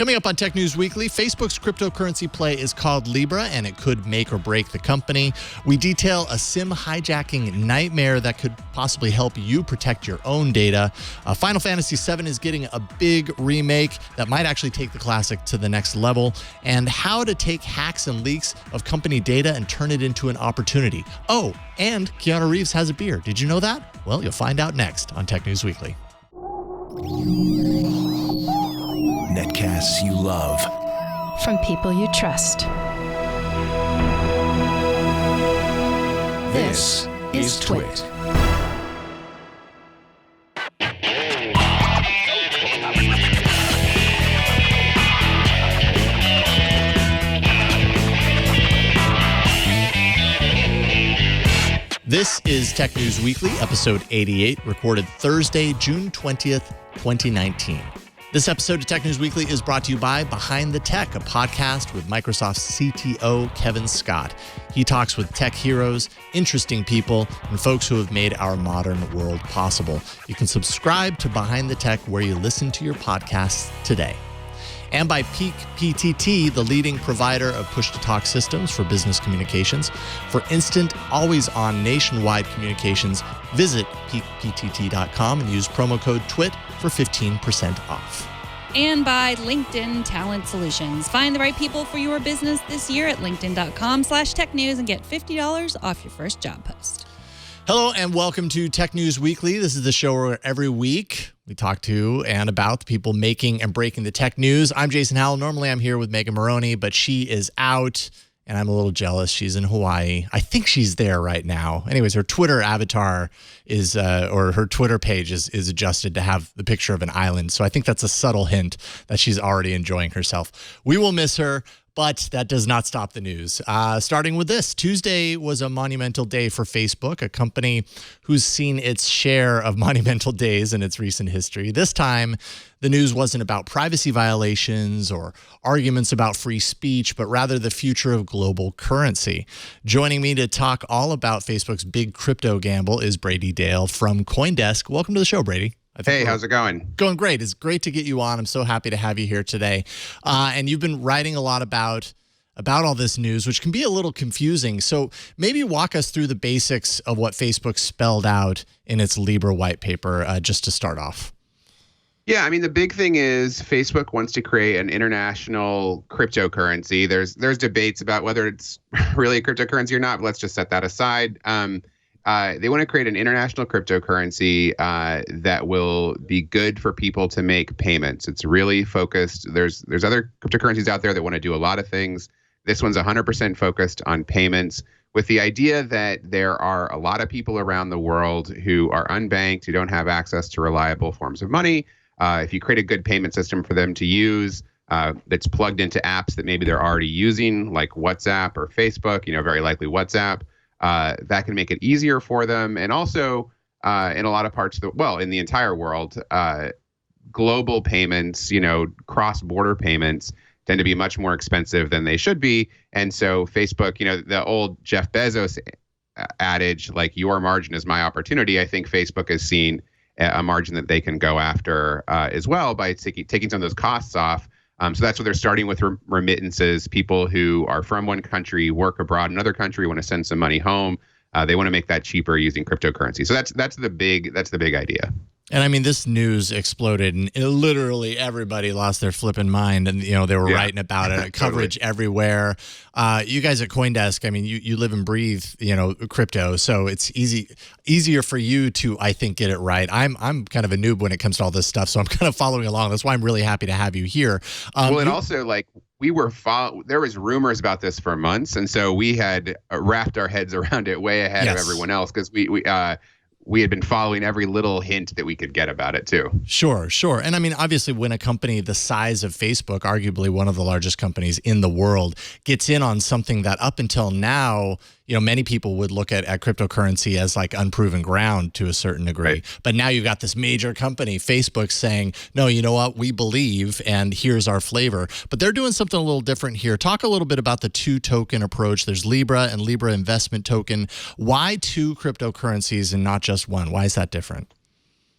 Coming up on Tech News Weekly, Facebook's cryptocurrency play is called Libra, and it could make or break the company. We detail a SIM hijacking nightmare that could possibly help you protect your own data. Final Fantasy VII is getting a big remake that might actually take the classic to the next level, and how to take hacks and leaks of company data and turn it into an opportunity. Oh, and Keanu Reeves has a beard. Did you know that? Well, you'll find out next on Tech News Weekly. Netcasts you love. From people you trust. This is Twit. This is Tech News Weekly, episode 88, recorded Thursday, June 20th, 2019. This episode of Tech News Weekly is brought to you by Behind the Tech, a podcast with Microsoft's CTO, Kevin Scott. He talks with tech heroes, interesting people, and folks who have made our modern world possible. You can subscribe to Behind the Tech where you listen to your podcasts today. And by Peak PTT, the leading provider of push-to-talk systems for business communications. For instant, always-on nationwide communications, visit peakptt.com and use promo code TWIT for 15% off. And by LinkedIn Talent Solutions. Find the right people for your business this year at linkedin.com/technews and get $50 off your first job post. Hello and welcome to Tech News Weekly. This is the show where every week we talk to and about the people making and breaking the tech news. I'm Jason Howell. Normally I'm here with Megan Maroney, but she is out and I'm a little jealous. She's in Hawaii. I think she's there right now. Anyways, her Twitter avatar is, or her Twitter page is adjusted to have the picture of an island. So I think that's a subtle hint that she's already enjoying herself. We will miss her. But that does not stop the news. Starting with this, Tuesday was a monumental day for Facebook, a company who's seen its share of monumental days in its recent history. This time, the news wasn't about privacy violations or arguments about free speech, but rather the future of global currency. Joining me to talk all about Facebook's big crypto gamble is Brady Dale from Coindesk. Welcome to the show, Brady. Hey, how's it going? Going great. It's great to get you on. I'm so happy to have you here today. And you've been writing a lot about all this news, which can be a little confusing. So maybe walk us through the basics of what Facebook spelled out in its Libra white paper, just to start off. Yeah, I mean, the big thing is Facebook wants to create an international cryptocurrency. There's debates about whether it's really a cryptocurrency or not, but let's just set that aside. They want to create an international cryptocurrency that will be good for people to make payments. It's really focused. There's other cryptocurrencies out there that want to do a lot of things. This one's 100% focused on payments, with the idea that there are a lot of people around the world who are unbanked, who don't have access to reliable forms of money. If you create a good payment system for them to use, that's plugged into apps that maybe they're already using, like WhatsApp or Facebook, very likely WhatsApp, that can make it easier for them. And also in a lot of parts of in the entire world, global payments, cross-border payments tend to be much more expensive than they should be. And so Facebook, the old Jeff Bezos adage, like your margin is my opportunity, I think Facebook has seen a margin that they can go after as well by taking some of those costs off. So that's what they're starting with, remittances. People who are from one country, work abroad in another country, want to send some money home. They want to make that cheaper using cryptocurrency. So that's the big idea. And I mean, this news exploded, and literally everybody lost their flipping mind, and they were writing about it, coverage everywhere. You guys at Coindesk, I mean, you live and breathe, crypto, so it's easier for you to, I think, get it right. I'm kind of a noob when it comes to all this stuff, so I'm kind of following along. That's why I'm really happy to have you here. And also, there was rumors about this for months, and so we had wrapped our heads around it way ahead of everyone else, because we had been following every little hint that we could get about it too. Sure. And I mean, obviously when a company the size of Facebook, arguably one of the largest companies in the world, gets in on something that up until now, many people would look at cryptocurrency as like unproven ground to a certain degree. Right. But now you've got this major company, Facebook, saying, no, you know what, we believe, and here's our flavor. But they're doing something a little different here. Talk a little bit about the two-token approach. There's Libra and Libra Investment Token. Why two cryptocurrencies and not just one? Why is that different?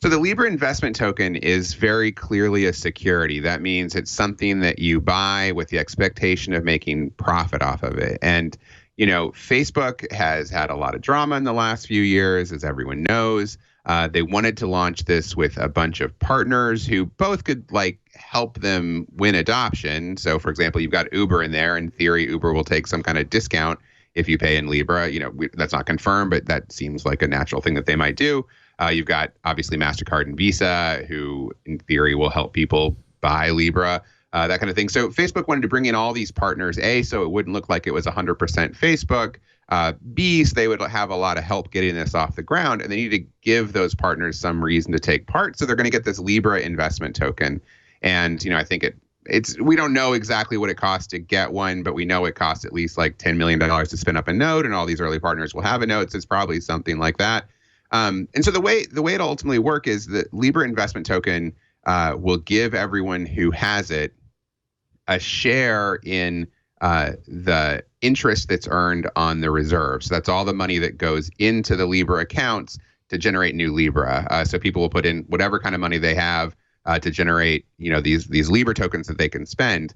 So the Libra investment token is very clearly a security. That means it's something that you buy with the expectation of making profit off of it. And, Facebook has had a lot of drama in the last few years, as everyone knows. They wanted to launch this with a bunch of partners who both could help them win adoption. So, for example, you've got Uber in there. In theory, Uber will take some kind of discount if you pay in Libra. That's not confirmed, but that seems like a natural thing that they might do. You've got obviously MasterCard and Visa, who in theory will help people buy Libra, that kind of thing. So Facebook wanted to bring in all these partners, A, so it wouldn't look like it was 100% Facebook, B, so they would have a lot of help getting this off the ground, and they need to give those partners some reason to take part. So they're going to get this Libra investment token. And, I think we don't know exactly what it costs to get one, but we know it costs at least $10 million to spin up a node, and all these early partners will have a node. So it's probably something like that. And so the way it'll ultimately work is that Libra investment token will give everyone who has it a share in the interest that's earned on the reserve. So that's all the money that goes into the Libra accounts to generate new Libra. So people will put in whatever kind of money they have to generate, these Libra tokens that they can spend.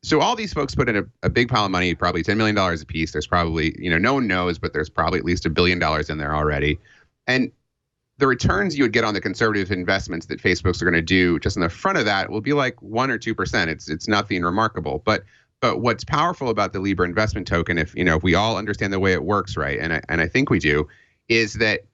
So all these folks put in a big pile of money, probably $10 million a piece. There's probably, no one knows, but there's probably at least $1 billion in there already. And the returns you would get on the conservative investments that Facebook's are going to do just in the front of that will be 1 or 2%. It's nothing remarkable. But what's powerful about the Libra investment token, if we all understand the way it works right, and I think we do, is that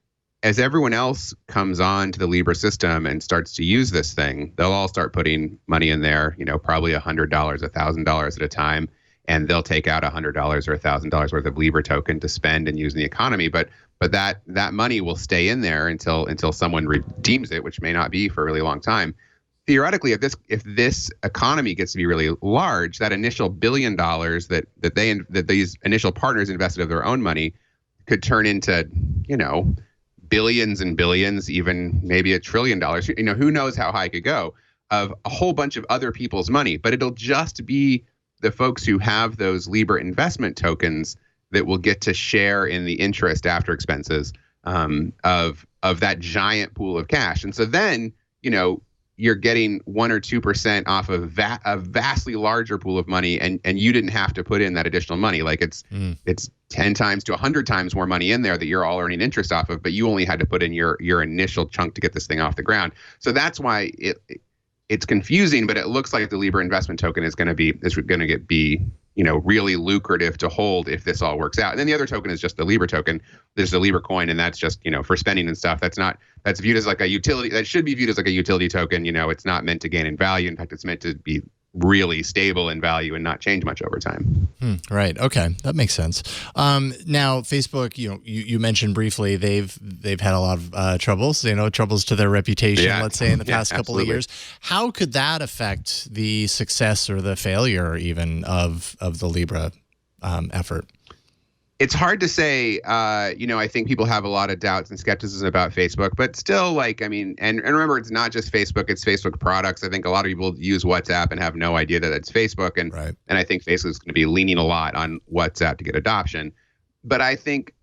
as everyone else comes on to the Libra system and starts to use this thing, they'll all start putting money in there, probably $100, $1,000 at a time, and they'll take out $100 or $1,000 worth of Libra token to spend and use in the economy. But that money will stay in there until someone redeems it, which may not be for a really long time. Theoretically, if this economy gets to be really large, that initial $1 billion that these initial partners invested of their own money could turn into, billions and billions, even maybe $1 trillion. Who knows how high it could go, of a whole bunch of other people's money. But it'll just be the folks who have those Libra investment tokens that will get to share in the interest after expenses of that giant pool of cash. And so then, you're getting 1 or 2% off of a vastly larger pool of money, and you didn't have to put in that additional money. It's 10 times to 100 times more money in there that you're all earning interest off of, but you only had to put in your initial chunk to get this thing off the ground. So that's why it's confusing, but it looks like the Libra investment token is going to be really lucrative to hold if this all works out. And then the other token is just the Libra token. There's the Libra coin, and that's just, for spending and stuff. That's viewed as a utility. That should be viewed as a utility token. It's not meant to gain in value. In fact, it's meant to be really stable in value and not change much over time. Right. Okay. That makes sense. Now, Facebook, you mentioned briefly, they've had a lot of troubles, troubles to their reputation, let's say, in the past couple of years. How could that affect the success or the failure even of the Libra effort? It's hard to say. I think people have a lot of doubts and skepticism about Facebook, but still, and remember, it's not just Facebook, it's Facebook products. I think a lot of people use WhatsApp and have no idea that it's Facebook. And I think Facebook's going to be leaning a lot on WhatsApp to get adoption. But I think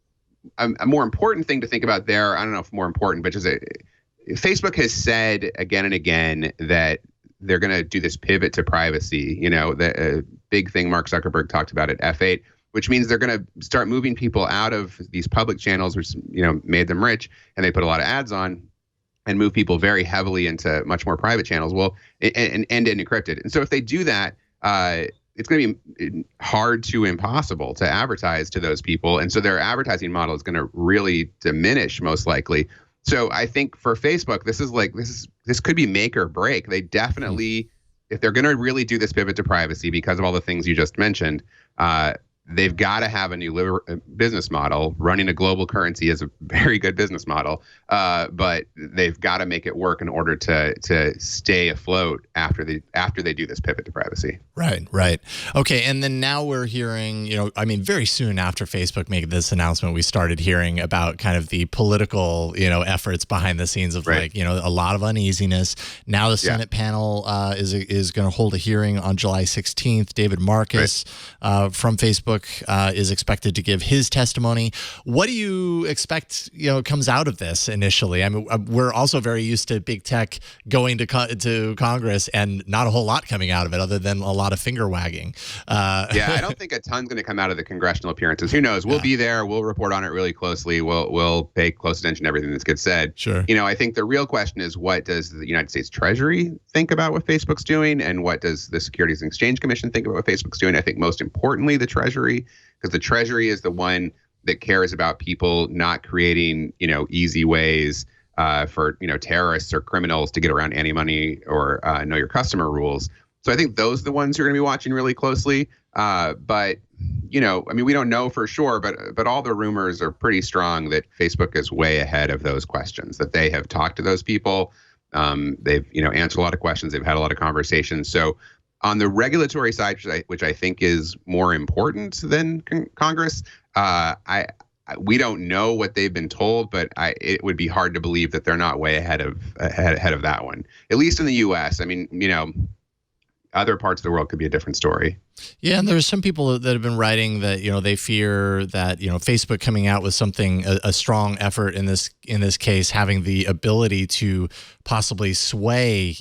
a more important thing to think about there, I don't know if more important, but just Facebook has said again and again that they're going to do this pivot to privacy. The big thing Mark Zuckerberg talked about at F8, which means they're going to start moving people out of these public channels, which, made them rich, and they put a lot of ads on, and move people very heavily into much more private channels, and end-to-end encrypted. And so if they do that, it's going to be hard to impossible to advertise to those people. And so their advertising model is going to really diminish, most likely. So I think for Facebook, this could be make or break. They definitely, if they're going to really do this pivot to privacy because of all the things you just mentioned, they've got to have a new business model. Running a global currency is a very good business model, but they've got to make it work in order to stay afloat after they do this pivot to privacy. Right. Okay, and then now we're hearing, very soon after Facebook made this announcement, we started hearing about kind of the political, efforts behind the scenes of a lot of uneasiness. Now the Senate panel is going to hold a hearing on July 16th. David Marcus from Facebook Facebook is expected to give his testimony. What do you expect, comes out of this initially? I mean, we're also very used to big tech going to Congress and not a whole lot coming out of it other than a lot of finger wagging. Yeah, I don't think a ton's going to come out of the congressional appearances. Who knows? We'll be there. We'll report on it really closely. We'll pay close attention to everything that gets said. Sure. I think the real question is, what does the United States Treasury think about what Facebook's doing, and what does the Securities and Exchange Commission think about what Facebook's doing? I think most importantly, the Treasury, because the Treasury is the one that cares about people not creating, easy ways for, terrorists or criminals to get around anti-money or know your customer rules. So I think those are the ones you're going to be watching really closely. But, we don't know for sure, but all the rumors are pretty strong that Facebook is way ahead of those questions, that they have talked to those people. They've, answered a lot of questions. They've had a lot of conversations. So on the regulatory side, which I think is more important than Congress, we don't know what they've been told, but it would be hard to believe that they're not way ahead of that one, at least in the U.S. I mean, other parts of the world could be a different story. Yeah, and there's some people that have been writing that they fear that Facebook coming out with something, a strong effort in this case, having the ability to possibly sway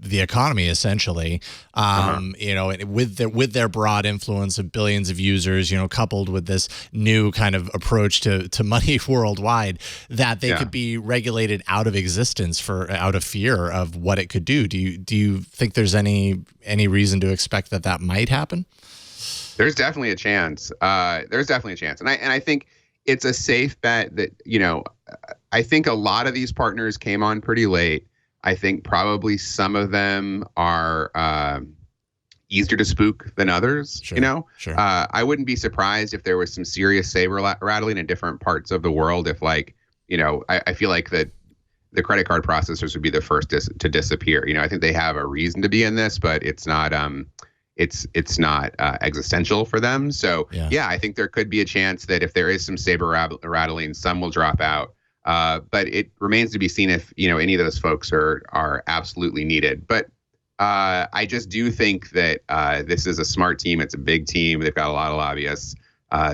the economy essentially, with their broad influence of billions of users, coupled with this new kind of approach to money worldwide, that they could be regulated out of existence out of fear of what it could do. Do you think there's any reason to expect that might happen? There's definitely a chance. And I think it's a safe bet that I think a lot of these partners came on pretty late. I think probably some of them are easier to spook than others. Sure. Sure. I wouldn't be surprised if there was some serious saber rattling in different parts of the world. If I feel like that the credit card processors would be the first to disappear. I think they have a reason to be in this, but it's not it's not existential for them. So yeah, I think there could be a chance that if there is some saber rattling, some will drop out. But it remains to be seen if any of those folks are absolutely needed. But I just do think that this is a smart team. It's a big team. They've got a lot of lobbyists.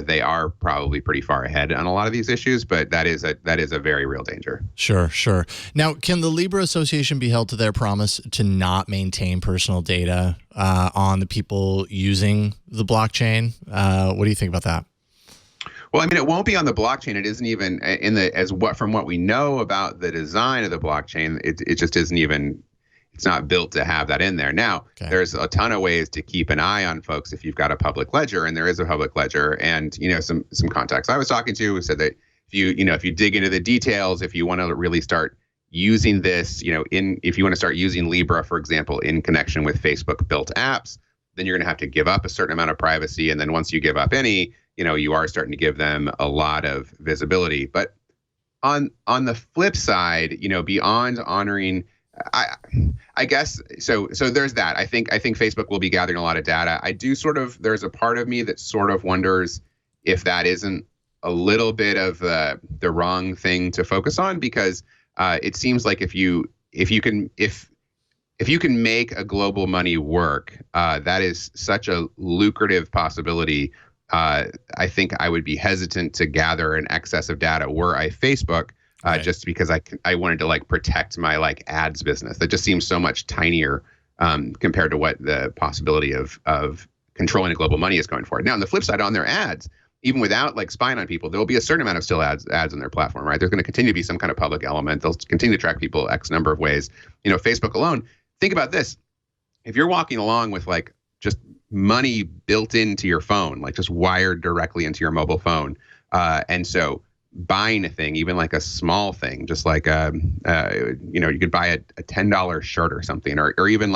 They are probably pretty far ahead on a lot of these issues, but that is a very real danger. Sure. Now, can the Libra Association be held to their promise to not maintain personal data on the people using the blockchain? What do you think about that? Well, I mean, it won't be on the blockchain. It isn't even from what we know about the design of the blockchain. It just isn't even. It's not built to have that in there. Now, There's a ton of ways to keep an eye on folks if you've got a public ledger, and there is a public ledger. And some contacts I was talking to said that if you dig into the details, if you want to really start using this, if you want to start using Libra, for example, in connection with Facebook built apps, then you're going to have to give up a certain amount of privacy. And then once you give up any, you are starting to give them a lot of visibility. But on the flip side, beyond honoring, I guess so there's that. I think Facebook will be gathering a lot of data. There's a part of me that sort of wonders if that isn't a little bit of the wrong thing to focus on, because it seems like if you can make a global money work, that is such a lucrative possibility. I think I would be hesitant to gather an excess of data were I Facebook, just because I wanted to protect my ads business. That just seems so much tinier compared to what the possibility of controlling a global money is going for. Now, on the flip side, on their ads, even without spying on people, there will be a certain amount of still ads on their platform, right? There's going to continue to be some kind of public element. They'll continue to track people X number of ways. Facebook alone. Think about this: if you're walking along with just money built into your phone, just wired directly into your mobile phone. And so buying a thing, even a small thing, just you could buy a $10 shirt or something, or even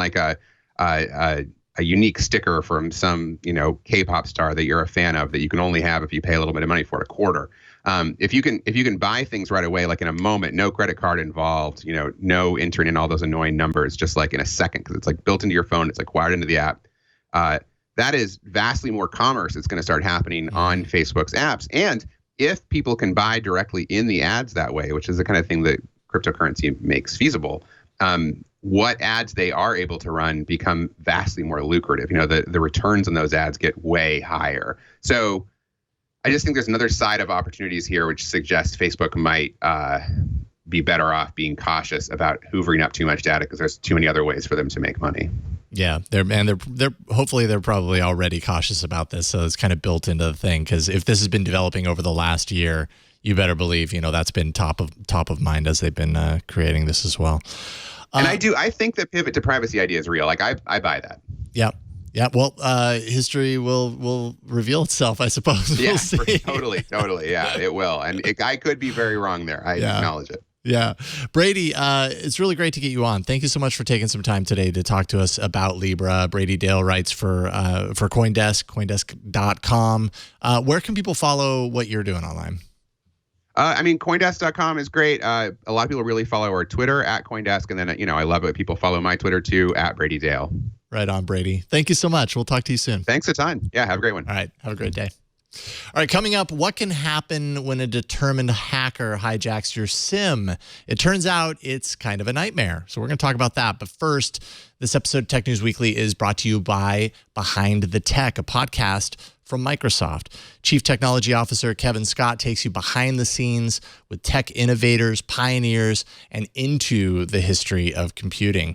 a unique sticker from some, K-pop star that you're a fan of that you can only have if you pay a little bit of money for it, a quarter. If you can buy things right away, in a moment, no credit card involved, no entering in all those annoying numbers, just in a second, because it's built into your phone, it's wired into the app. That is vastly more commerce that's going to start happening on Facebook's apps. And if people can buy directly in the ads that way, which is the kind of thing that cryptocurrency makes feasible, what ads they are able to run become vastly more lucrative. The returns on those ads get way higher. So I just think there's another side of opportunities here, which suggests Facebook might be better off being cautious about hoovering up too much data because there's too many other ways for them to make money. Yeah, they're hopefully they're probably already cautious about this, so it's kind of built into the thing. Because if this has been developing over the last year, you better believe that's been top of mind as they've been creating this as well. And I think the pivot to privacy idea is real. Like I buy that. Yeah. Yeah. Well, history will reveal itself, I suppose. Yeah, we'll see. Totally. Yeah, it will. And I could be very wrong there. I acknowledge it. Yeah. Brady, it's really great to get you on. Thank you so much for taking some time today to talk to us about Libra. Brady Dale writes for Coindesk, Coindesk.com. Where can people follow what you're doing online? Coindesk.com is great. A lot of people really follow our Twitter at Coindesk. And then, I love it. People follow my Twitter too, at Brady Dale. Right on, Brady. Thank you so much. We'll talk to you soon. Thanks a ton. Yeah, have a great one. All right. Have a great day. All right, coming up, what can happen when a determined hacker hijacks your SIM? It turns out it's kind of a nightmare. So we're going to talk about that. But first, this episode of Tech News Weekly is brought to you by Behind the Tech, a podcast from Microsoft. Chief Technology Officer Kevin Scott takes you behind the scenes with tech innovators, pioneers, and into the history of computing.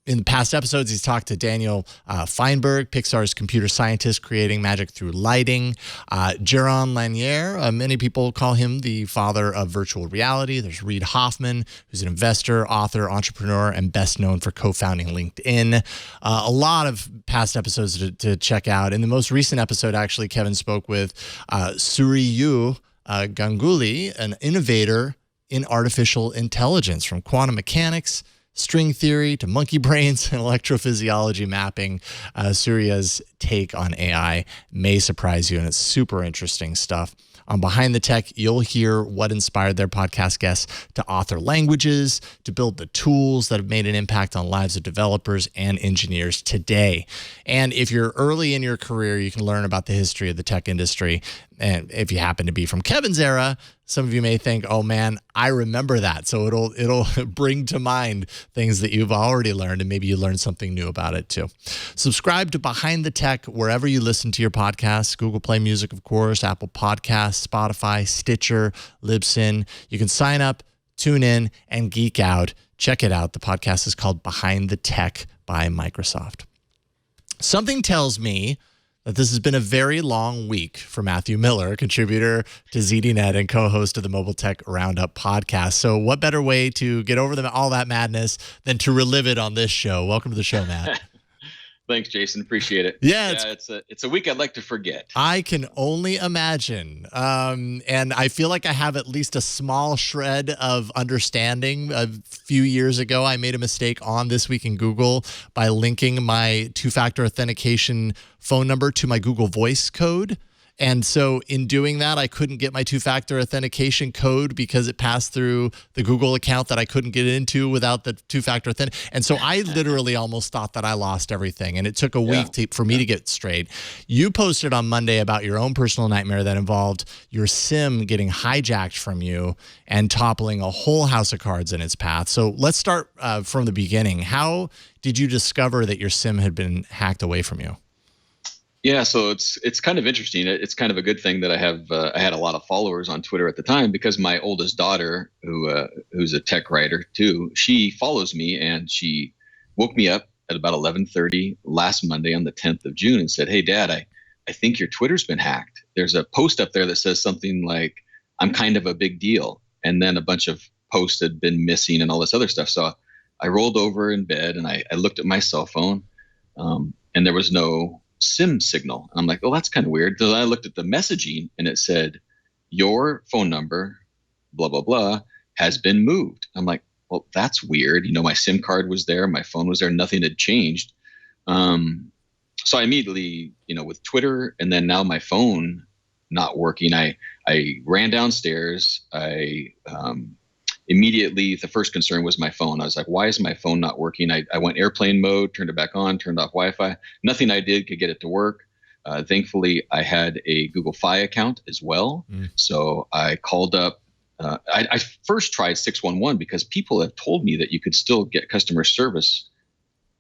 In the past episodes, he's talked to Daniel Feinberg, Pixar's computer scientist creating magic through lighting. Jaron Lanier, many people call him the father of virtual reality. There's Reid Hoffman, who's an investor, author, entrepreneur, and best known for co-founding LinkedIn. A lot of past episodes to check out. In the most recent episode, actually, Kevin spoke with Suryu Ganguly, an innovator in artificial intelligence, from quantum mechanics, string theory to monkey brains and electrophysiology mapping. Surya's take on AI may surprise you, and it's super interesting stuff. On Behind the Tech, you'll hear what inspired their podcast guests to author languages, to build the tools that have made an impact on lives of developers and engineers today. And if you're early in your career, you can learn about the history of the tech industry. And if you happen to be from Kevin's era, some of you may think, oh man, I remember that. So it'll bring to mind things that you've already learned, and maybe you learn something new about it too. Subscribe to Behind the Tech wherever you listen to your podcasts. Google Play Music, of course, Apple Podcasts, Spotify, Stitcher, Libsyn. You can sign up, tune in, and geek out. Check it out. The podcast is called Behind the Tech by Microsoft. Something tells me that this has been a very long week for Matthew Miller, contributor to ZDNet and co-host of the Mobile Tech Roundup podcast. So what better way to get over all that madness than to relive it on this show? Welcome to the show, Matt. Thanks, Jason. Appreciate it. Yeah, it's a week I'd like to forget. I can only imagine. And I feel like I have at least a small shred of understanding. A few years ago, I made a mistake on This Week in Google by linking my two-factor authentication phone number to my Google Voice code. And so in doing that, I couldn't get my two-factor authentication code because it passed through the Google account that I couldn't get into without the two-factor authentication. And so I literally almost thought that I lost everything. And it took a week for me to get straight. You posted on Monday about your own personal nightmare that involved your SIM getting hijacked from you and toppling a whole house of cards in its path. So let's start from the beginning. How did you discover that your SIM had been hacked away from you? Yeah, so it's kind of interesting. It's kind of a good thing that I had a lot of followers on Twitter at the time, because my oldest daughter, who's a tech writer too, she follows me, and she woke me up at about 11:30 last Monday on the 10th of June and said, "Hey, Dad, I think your Twitter's been hacked. There's a post up there that says something like, 'I'm kind of a big deal,' and then a bunch of posts had been missing and all this other stuff." So I rolled over in bed and I looked at my cell phone, and there was no SIM signal. I'm like, oh, that's kind of weird. So I looked at the messaging and it said, "Your phone number, blah, blah, blah, has been moved." I'm like, well, that's weird. My SIM card was there. My phone was there. Nothing had changed. So I immediately, with Twitter and then now my phone not working, I ran downstairs. Immediately, the first concern was my phone. I was like, why is my phone not working? I went airplane mode, turned it back on, turned off Wi-Fi. Nothing I did could get it to work. Thankfully, I had a Google Fi account as well. So I called up I first tried 611 because people have told me that you could still get customer service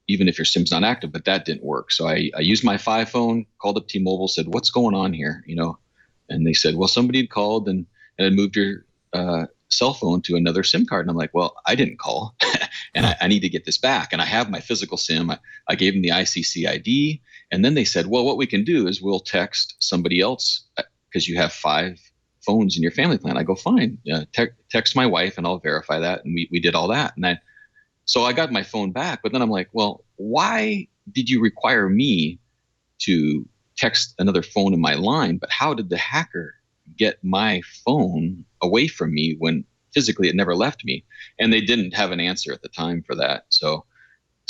even if your SIM's not active, but that didn't work. So I used my 5 phone, called up T-Mobile, said, what's going on here? And they said, well, somebody had called and had moved your cell phone to another SIM card. And I'm like, well, I didn't call and I need to get this back. And I have my physical SIM. I gave them the ICC ID. And then they said, well, what we can do is we'll text somebody else because you have 5 phones in your family plan. I go, fine, text my wife and I'll verify that. And we did all that. And so I got my phone back, but then I'm like, well, why did you require me to text another phone in my line? But how did the hacker get my phone away from me when physically it never left me? And they didn't have an answer at the time for that. So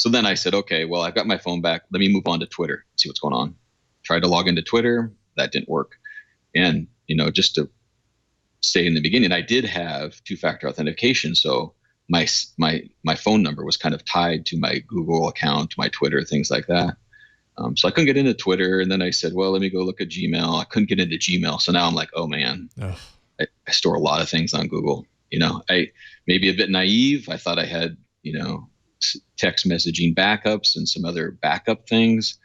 then I said, okay, well, I've got my phone back. Let me move on to Twitter and see what's going on. Tried to log into Twitter. That didn't work. And, just to say in the beginning, I did have 2-factor authentication. So my phone number was kind of tied to my Google account, my Twitter, things like that. So I couldn't get into Twitter. And then I said, well, let me go look at Gmail. I couldn't get into Gmail. So now I'm like, oh man, I store a lot of things on Google. I maybe a bit naive. I thought I had, text messaging backups and some other backup things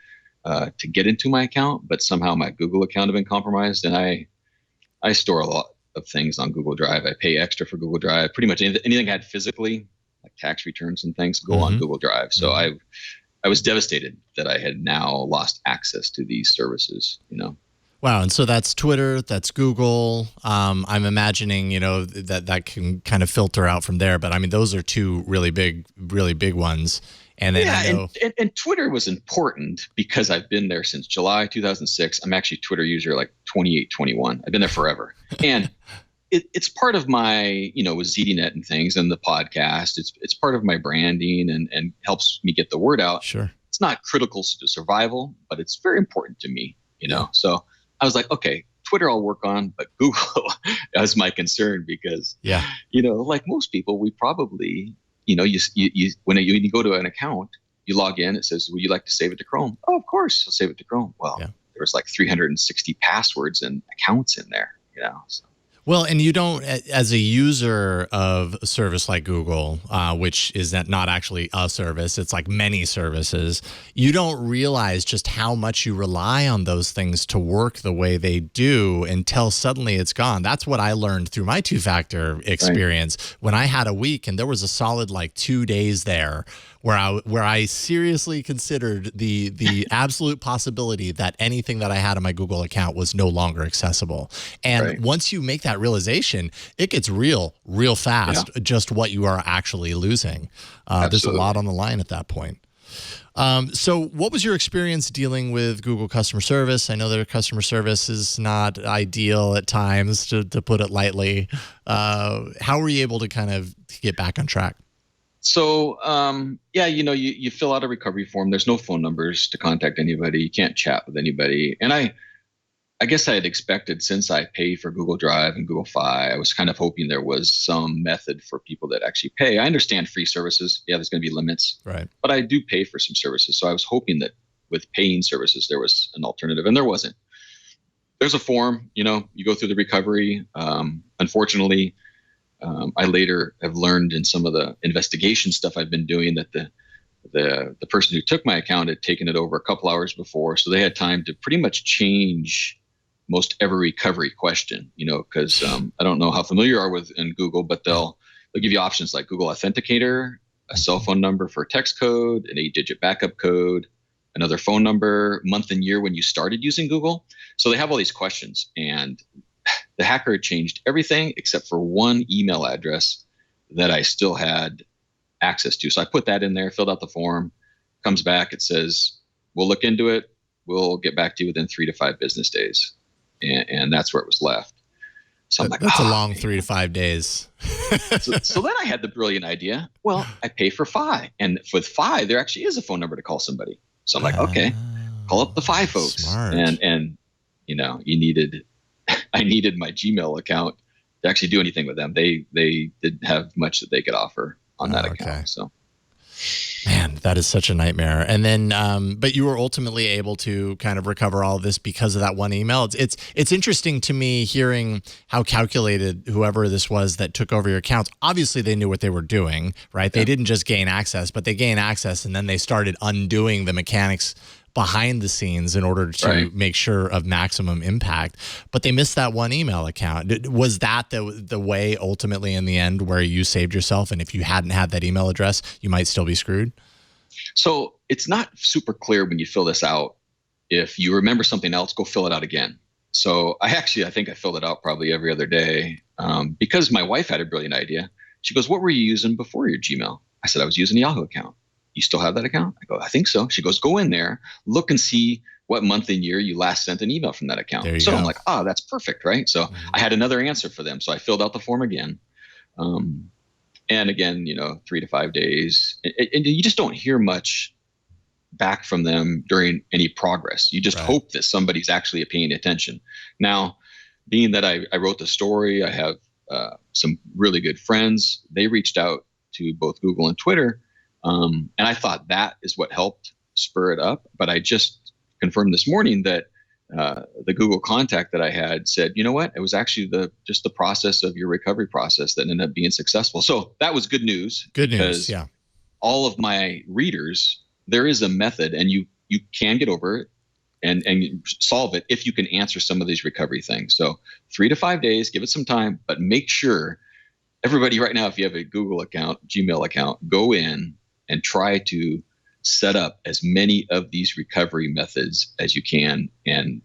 to get into my account, but somehow my Google account had been compromised. And I store a lot of things on Google Drive. I pay extra for Google Drive. Pretty much anything I had physically, like tax returns and things, go on Google Drive. So I was devastated that I had now lost access to these services, Wow. And so that's Twitter, that's Google. I'm imagining, that can kind of filter out from there. But I mean, those are 2 really big ones. And then and Twitter was important because I've been there since July 2006. I'm actually a Twitter user like 28, 21. I've been there forever. And it's part of my, with ZDNet and things and the podcast. It's part of my branding and helps me get the word out. Sure. It's not critical to survival, but it's very important to me, So I was like, okay, Twitter I'll work on, but Google was my concern because, like most people, we probably, when you go to an account, you log in, it says, would you like to save it to Chrome? Oh, of course, I'll save it to Chrome. Well, there was like 360 passwords and accounts in there, so. Well, and you don't, as a user of a service like Google, which is not actually a service, it's like many services, you don't realize just how much you rely on those things to work the way they do until suddenly it's gone. That's what I learned through my 2-factor experience when I had a week and there was a solid 2 days there where I seriously considered the absolute possibility that anything that I had on my Google account was no longer accessible. And once you make that realization, it gets real fast, just what you are actually losing. There's a lot on the line at that point. So what was your experience dealing with Google customer service? I know their customer service is not ideal at times, to put it lightly. How were you able to kind of get back on track? So, you fill out a recovery form. There's no phone numbers to contact anybody. You can't chat with anybody. And I guess I had expected, since I pay for Google Drive and Google Fi, I was kind of hoping there was some method for people that actually pay. I understand free services. Yeah, there's going to be limits. Right. But I do pay for some services. So I was hoping that with paying services, there was an alternative, and there wasn't. There's a form, you go through the recovery. Unfortunately, I later have learned in some of the investigation stuff I've been doing that the person who took my account had taken it over a couple hours before. So they had time to pretty much change most every recovery question, because I don't know how familiar you are with in Google, but they'll give you options like Google Authenticator, a cell phone number for text code, an 8-digit backup code, another phone number, month and year when you started using Google. So they have all these questions, and the hacker had changed everything except for one email address that I still had access to. So I put that in there, filled out the form, comes back, it says, we'll look into it. We'll get back to you within 3 to 5 business days. And that's where it was left. So I'm like, that's a long 3 to 5 days. so then I had the brilliant idea. Well, I pay for Fi, and with Fi, there actually is a phone number to call somebody. So I'm like, okay, call up the Fi folks. Smart. And I needed my Gmail account to actually do anything with them. They didn't have much that they could offer on that account. So Man, that is such a nightmare. And then, but you were ultimately able to kind of recover all of this because of that one email. It's interesting to me hearing how calculated whoever this was that took over your accounts. Obviously, they knew what they were doing, right? They didn't just gain access, but they gained access, and then they started undoing the mechanics behind the scenes in order to make sure of maximum impact. But they missed that one email account. Was that the way ultimately in the end where you saved yourself? And if you hadn't had that email address, you might still be screwed? So it's not super clear when you fill this out. If you remember something else, go fill it out again. So I think I filled it out probably every other day because my wife had a brilliant idea. She goes, "What were you using before your Gmail?" I said, "I was using a Yahoo account." "You still have that account?" I go, "I think so." She goes, "Go in there, look and see what month and year you last sent an email from that account." So I'm like, that's perfect, right? So I had another answer for them. So I filled out the form again. And again, 3 to 5 days. And you just don't hear much back from them during any progress. You just hope that somebody's actually paying attention. Now, being that I wrote the story, I have some really good friends. They reached out to both Google and Twitter. And I thought that is what helped spur it up. But I just confirmed this morning that the Google contact that I had said, "You know what? It was actually just the process of your recovery process that ended up being successful." So that was good news. Good news, yeah. All of my readers, there is a method, and you can get over it and solve it if you can answer some of these recovery things. So 3 to 5 days, give it some time, but make sure everybody right now, if you have a Google account, Gmail account, go in and try to set up as many of these recovery methods as you can and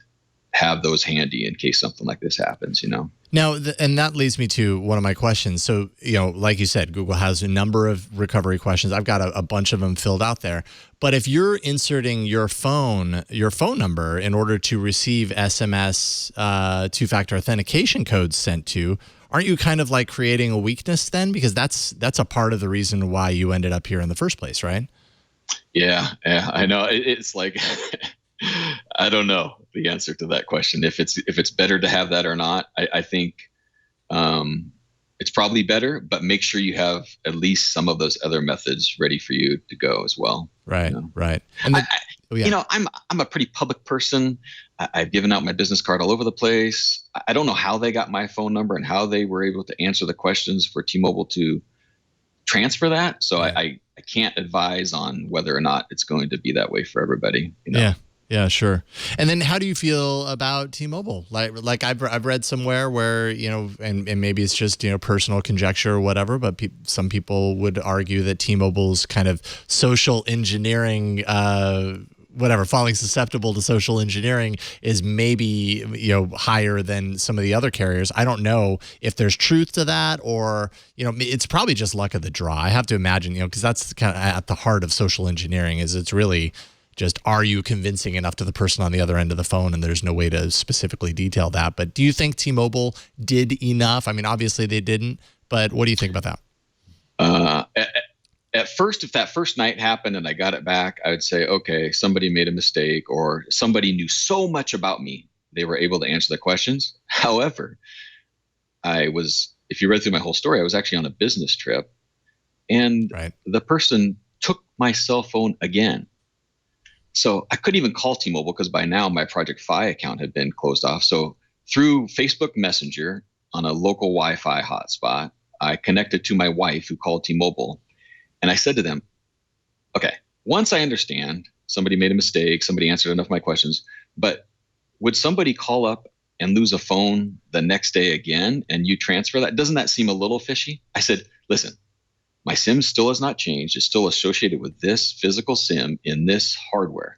have those handy in case something like this happens, Now, and that leads me to one of my questions. So, like you said, Google has a number of recovery questions. I've got a bunch of them filled out there. But if you're inserting your phone number in order to receive SMS two-factor authentication codes sent to, aren't you kind of like creating a weakness then? Because that's a part of the reason why you ended up here in the first place, right? Yeah, I know. It's like I don't know the answer to that question. If it's better to have that or not, I think it's probably better. But make sure you have at least some of those other methods ready for you to go as well. Right, right. And I'm a pretty public person. I've given out my business card all over the place. I don't know how they got my phone number and how they were able to answer the questions for T-Mobile to transfer that. So I can't advise on whether or not it's going to be that way for everybody. Yeah, sure. And then how do you feel about T-Mobile? Like I've read somewhere where, and maybe it's just, personal conjecture or whatever, but some people would argue that T-Mobile's kind of social engineering, falling susceptible to social engineering is maybe, higher than some of the other carriers. I don't know if there's truth to that or, it's probably just luck of the draw. I have to imagine, because that's kind of at the heart of social engineering is it's really just, are you convincing enough to the person on the other end of the phone? And there's no way to specifically detail that. But do you think T-Mobile did enough? I mean, obviously they didn't, but what do you think about that? At first, if that first night happened and I got it back, I would say, okay, somebody made a mistake or somebody knew so much about me, they were able to answer the questions. However, if you read through my whole story, I was actually on a business trip and the person took my cell phone again. So I couldn't even call T-Mobile because by now my Project Fi account had been closed off. So through Facebook Messenger on a local Wi-Fi hotspot, I connected to my wife who called T-Mobile. And I said to them, okay, once I understand somebody made a mistake, somebody answered enough of my questions, but would somebody call up and lose a phone the next day again and you transfer that? Doesn't that seem a little fishy? I said, listen, my SIM still has not changed. It's still associated with this physical SIM in this hardware.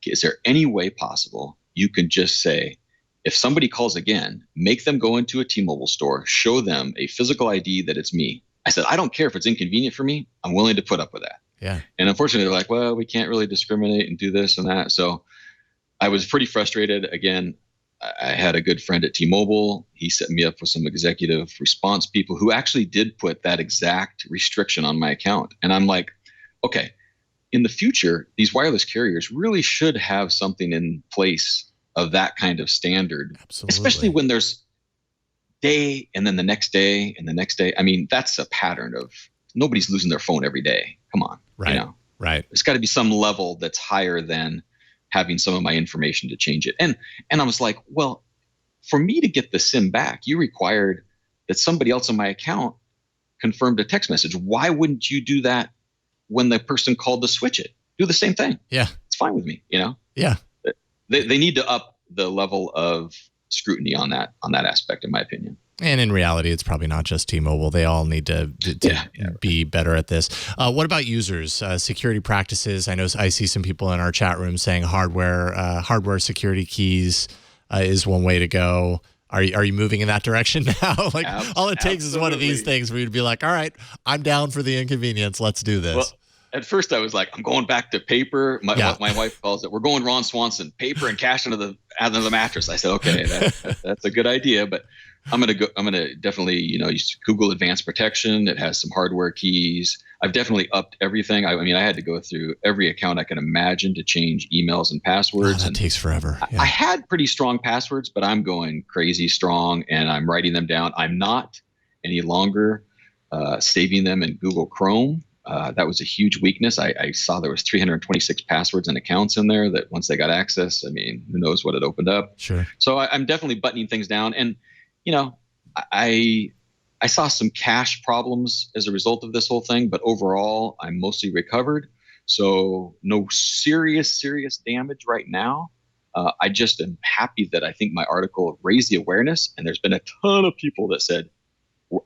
Is there any way possible you can just say, if somebody calls again, make them go into a T-Mobile store, show them a physical ID that it's me. I said, I don't care if it's inconvenient for me. I'm willing to put up with that. Yeah. And unfortunately, they're like, well, we can't really discriminate and do this and that. So I was pretty frustrated. Again, I had a good friend at T-Mobile. He set me up with some executive response people who actually did put that exact restriction on my account. And I'm like, okay, in the future, these wireless carriers really should have something in place of that kind of standard. Absolutely. Especially when there's day and then the next day and the next day. I mean, that's a pattern of nobody's losing their phone every day. Come on. Right. Right. There's got to be some level that's higher than having some of my information to change it. And I was like, well, for me to get the SIM back, you required that somebody else on my account confirmed a text message. Why wouldn't you do that when the person called to switch it? Do the same thing. Yeah. It's fine with me, Yeah. They need to up the level of scrutiny on that aspect, in my opinion. And in reality, it's probably not just T-Mobile. They all need to be better at this. What about users? Security practices? I know I see some people in our chat room saying hardware security keys is one way to go. Are you moving in that direction now? Like all it takes is one of these things for you to be like, all right, I'm down for the inconvenience. Let's do this. Well, at first I was like, I'm going back to paper. My wife calls it, we're going Ron Swanson, paper and cash under the mattress. I said, okay, that's a good idea, but I'm gonna definitely, use Google Advanced Protection. It has some hardware keys. I've definitely upped everything. I mean, I had to go through every account I can imagine to change emails and passwords. That takes forever. Yeah. I had pretty strong passwords, but I'm going crazy strong and I'm writing them down. I'm not any longer saving them in Google Chrome. That was a huge weakness. I saw there was 326 passwords and accounts in there that once they got access, I mean, who knows what it opened up. Sure. So I'm definitely buttoning things down. And, I saw some cache problems as a result of this whole thing, but overall, I'm mostly recovered. So no serious damage right now. I just am happy that I think my article raised the awareness, and there's been a ton of people that said,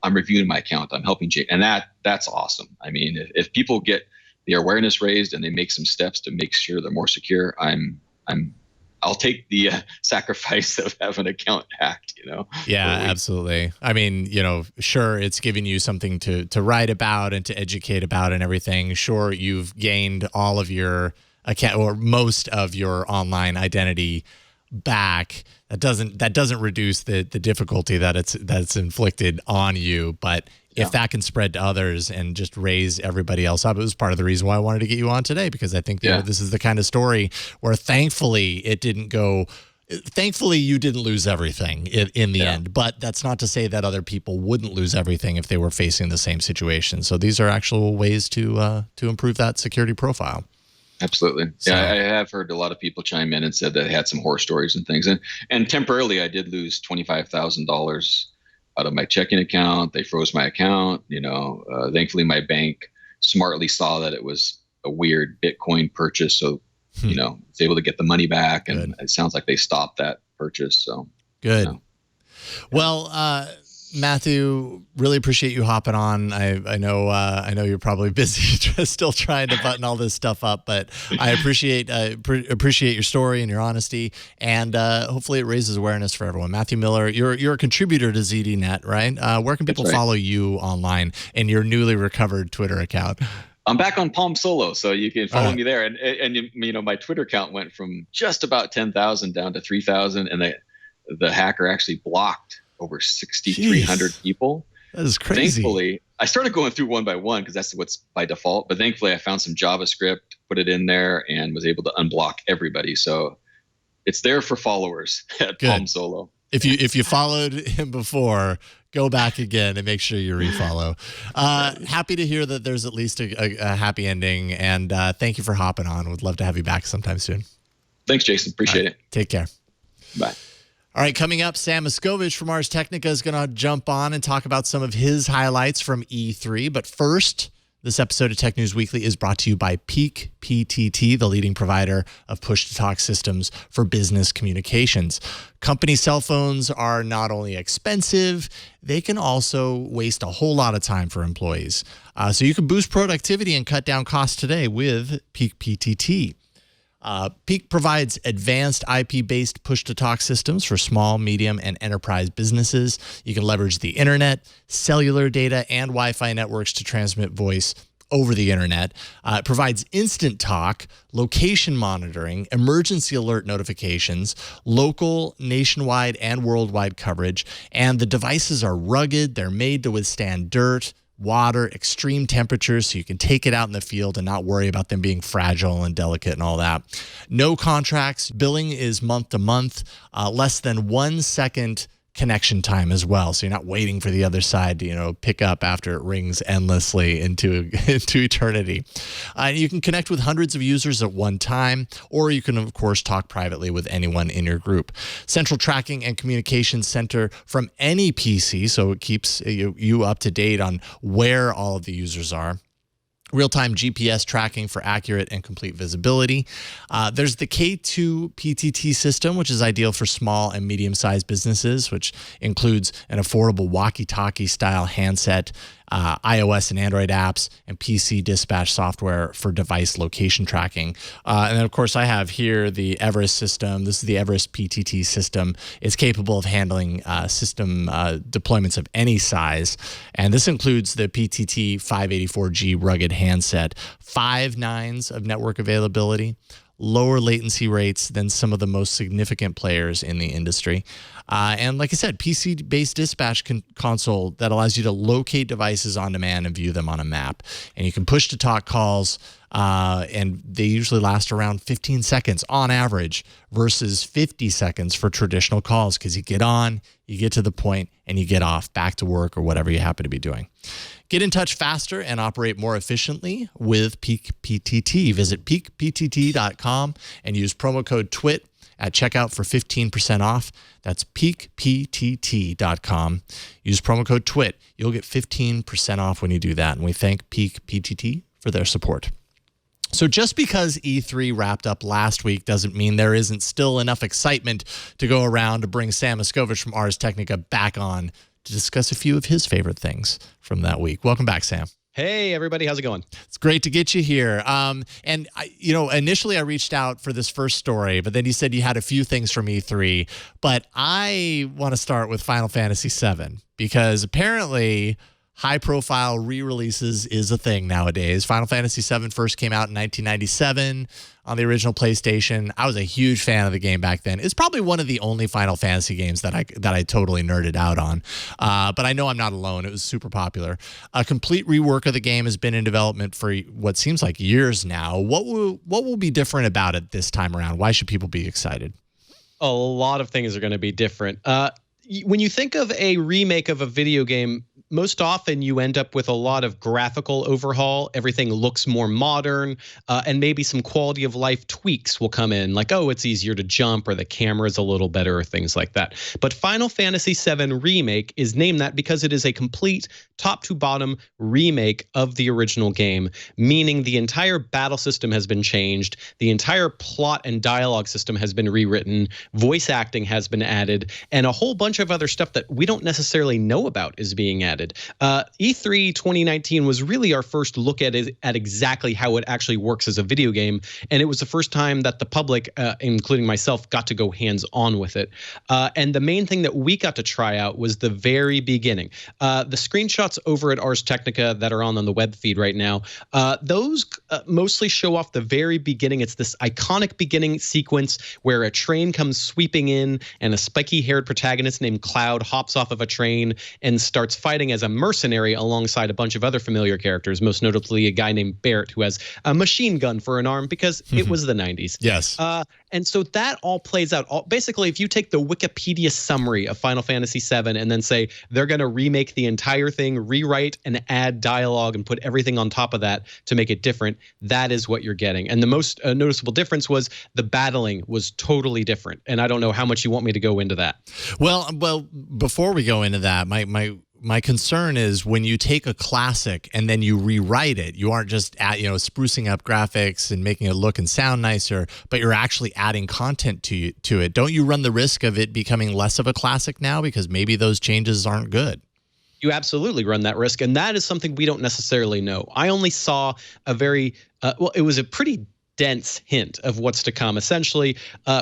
I'm reviewing my account, I'm helping Jay. And that's awesome. I mean, if people get the awareness raised and they make some steps to make sure they're more secure, I'll take the sacrifice of having an account hacked, Yeah, absolutely. I mean, sure, it's giving you something to write about and to educate about and everything. Sure, you've gained all of your account or most of your online identity back. That doesn't reduce the difficulty that's inflicted on you, but if that can spread to others and just raise everybody else up, it was part of the reason why I wanted to get you on today, because I think this is the kind of story where thankfully you didn't lose everything in the end, but that's not to say that other people wouldn't lose everything if they were facing the same situation. So these are actual ways to improve that security profile. Absolutely. Yeah, I have heard a lot of people chime in and said that they had some horror stories and things. And temporarily, I did lose $25,000 out of my checking account. They froze my account. Thankfully, my bank smartly saw that it was a weird Bitcoin purchase. So, was able to get the money back. And it sounds like they stopped that purchase. So good. Well, Matthew, really appreciate you hopping on. I know you're probably busy still trying to button all this stuff up, but I appreciate your story and your honesty, and hopefully it raises awareness for everyone. Matthew Miller, you're a contributor to ZDNet, right? Where can people follow you online in your newly recovered Twitter account? I'm back on Palm Solo, so you can follow me there. And my Twitter account went from just about 10,000 down to 3,000, and the hacker actually blocked over 6,300 people. That is crazy. Thankfully, I started going through one by one because that's what's by default. But thankfully, I found some JavaScript, put it in there, and was able to unblock everybody. So it's there for followers at Palm Solo. If you followed him before, go back again and make sure you refollow. Happy to hear that there's at least a happy ending. And thank you for hopping on. Would love to have you back sometime soon. Thanks, Jason. Appreciate it. Take care. Bye. All right, coming up, Sam Machkovech from Ars Technica is going to jump on and talk about some of his highlights from E3. But first, this episode of Tech News Weekly is brought to you by Peak PTT, the leading provider of push-to-talk systems for business communications. Company cell phones are not only expensive, they can also waste a whole lot of time for employees. So you can boost productivity and cut down costs today with Peak PTT. Peak provides advanced IP-based push-to-talk systems for small, medium, and enterprise businesses. You can leverage the internet, cellular data, and Wi-Fi networks to transmit voice over the internet. It provides instant talk, location monitoring, emergency alert notifications, local, nationwide, and worldwide coverage. And the devices are rugged. They're made to withstand dirt, water, extreme temperatures, so you can take it out in the field and not worry about them being fragile and delicate and all that. No contracts. Billing is month to month. Less than 1 second connection time as well, so you're not waiting for the other side to pick up after it rings endlessly into eternity. You can connect with hundreds of users at one time, or you can of course talk privately with anyone in your group. Central tracking and communication center from any PC, so it keeps you up to date on where all of the users are. Real-time GPS tracking for accurate and complete visibility. There's the K2 PTT system, which is ideal for small and medium-sized businesses, which includes an affordable walkie-talkie style handset, iOS and Android apps, and PC dispatch software for device location tracking. And then, of course, I have here the Everest system. This is the Everest PTT system. It's capable of handling system deployments of any size. And this includes the PTT 584G rugged handset, 5 nines of network availability, lower latency rates than some of the most significant players in the industry. And like I said, PC-based dispatch console that allows you to locate devices on demand and view them on a map. And you can push-to-talk calls, and they usually last around 15 seconds on average versus 50 seconds for traditional calls, because you get on, you get to the point, and you get off, back to work or whatever you happen to be doing. Get in touch faster and operate more efficiently with Peak PTT. Visit peakptt.com and use promo code TWIT at checkout for 15% off. That's peakptt.com. Use promo code TWIT. You'll get 15% off when you do that. And we thank Peak PTT for their support. So just because E3 wrapped up last week doesn't mean there isn't still enough excitement to go around to bring Sam Machkovech from Ars Technica back on to discuss a few of his favorite things from that week. Welcome back, Sam. Hey, everybody. How's it going? It's great to get you here. And initially I reached out for this first story, but then you said you had a few things from E3. But I want to start with Final Fantasy VII, because apparently high-profile re-releases is a thing nowadays. Final Fantasy VII first came out in 1997 on the original PlayStation. I was a huge fan of the game back then. It's probably one of the only Final Fantasy games that I totally nerded out on. But I know I'm not alone. It was super popular. A complete rework of the game has been in development for what seems like years now. What will be different about it this time around? Why should people be excited? A lot of things are going to be different. When you think of a remake of a video game, most often you end up with a lot of graphical overhaul. Everything looks more modern, and maybe some quality of life tweaks will come in, like, oh, it's easier to jump, or the camera's a little better, or things like that. But Final Fantasy VII Remake is named that because it is a complete top-to-bottom remake of the original game, meaning the entire battle system has been changed, the entire plot and dialogue system has been rewritten, voice acting has been added, and a whole bunch of other stuff that we don't necessarily know about is being added. E3 2019 was really our first look at exactly how it actually works as a video game, and it was the first time that the public, including myself, got to go hands-on with it. And the main thing that we got to try out was the very beginning. The screenshots over at Ars Technica that are on the web feed right now, those mostly show off the very beginning. It's this iconic beginning sequence where a train comes sweeping in, and a spiky-haired protagonist named Cloud hops off of a train and starts fighting as a mercenary alongside a bunch of other familiar characters, most notably a guy named Barrett, who has a machine gun for an arm because it was the 90s. Yes. And so that all plays out. Basically, if you take the Wikipedia summary of Final Fantasy VII and then say they're going to remake the entire thing, rewrite and add dialogue and put everything on top of that to make it different, that is what you're getting. And the most noticeable difference was the battling was totally different. And I don't know how much you want me to go into that. Well, before we go into that, my concern is when you take a classic and then you rewrite it, you aren't just sprucing up graphics and making it look and sound nicer, but you're actually adding content to it. Don't you run the risk of it becoming less of a classic now because maybe those changes aren't good? You absolutely run that risk, and that is something we don't necessarily know. I only saw a very it was a pretty dense hint of what's to come. Essentially,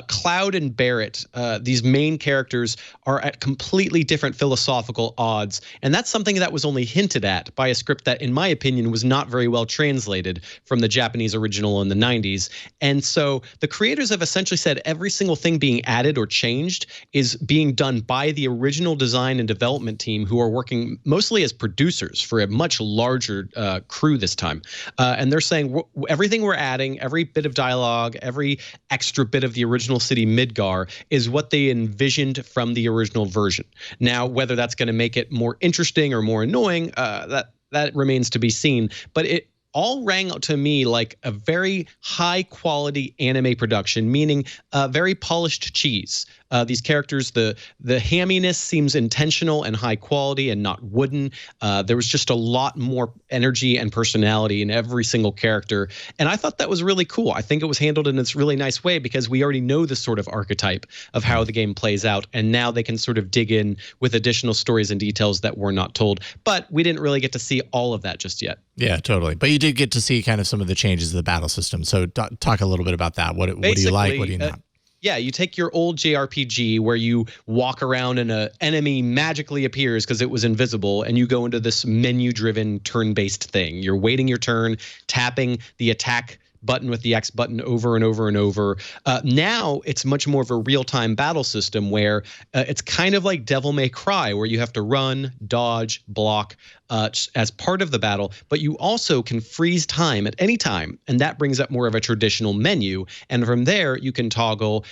Cloud and Barrett, these main characters, are at completely different philosophical odds. And that's something that was only hinted at by a script that, in my opinion, was not very well translated from the Japanese original in the 90s. And so the creators have essentially said every single thing being added or changed is being done by the original design and development team, who are working mostly as producers for a much larger crew this time. And they're saying everything we're adding, every every bit of dialogue, every extra bit of the original city Midgar is what they envisioned from the original version. Now, whether that's going to make it more interesting or more annoying, that remains to be seen. But it all rang out to me like a very high quality anime production, meaning very polished cheese. These characters, the hamminess seems intentional and high quality and not wooden. There was just a lot more energy and personality in every single character. And I thought that was really cool. I think it was handled in this really nice way because we already know this sort of archetype of how the game plays out. And now they can sort of dig in with additional stories and details that were not told. But we didn't really get to see all of that just yet. Yeah, totally. But you did get to see kind of some of the changes of the battle system. So talk a little bit about that. What do you like? What do you not? Yeah, you take your old JRPG where you walk around and an enemy magically appears because it was invisible, and you go into this menu-driven turn-based thing. You're waiting your turn, tapping the attack button with the X button over and over and over. Now it's much more of a real-time battle system where it's kind of like Devil May Cry, where you have to run, dodge, block as part of the battle, but you also can freeze time at any time, and that brings up more of a traditional menu. And from there, you can toggle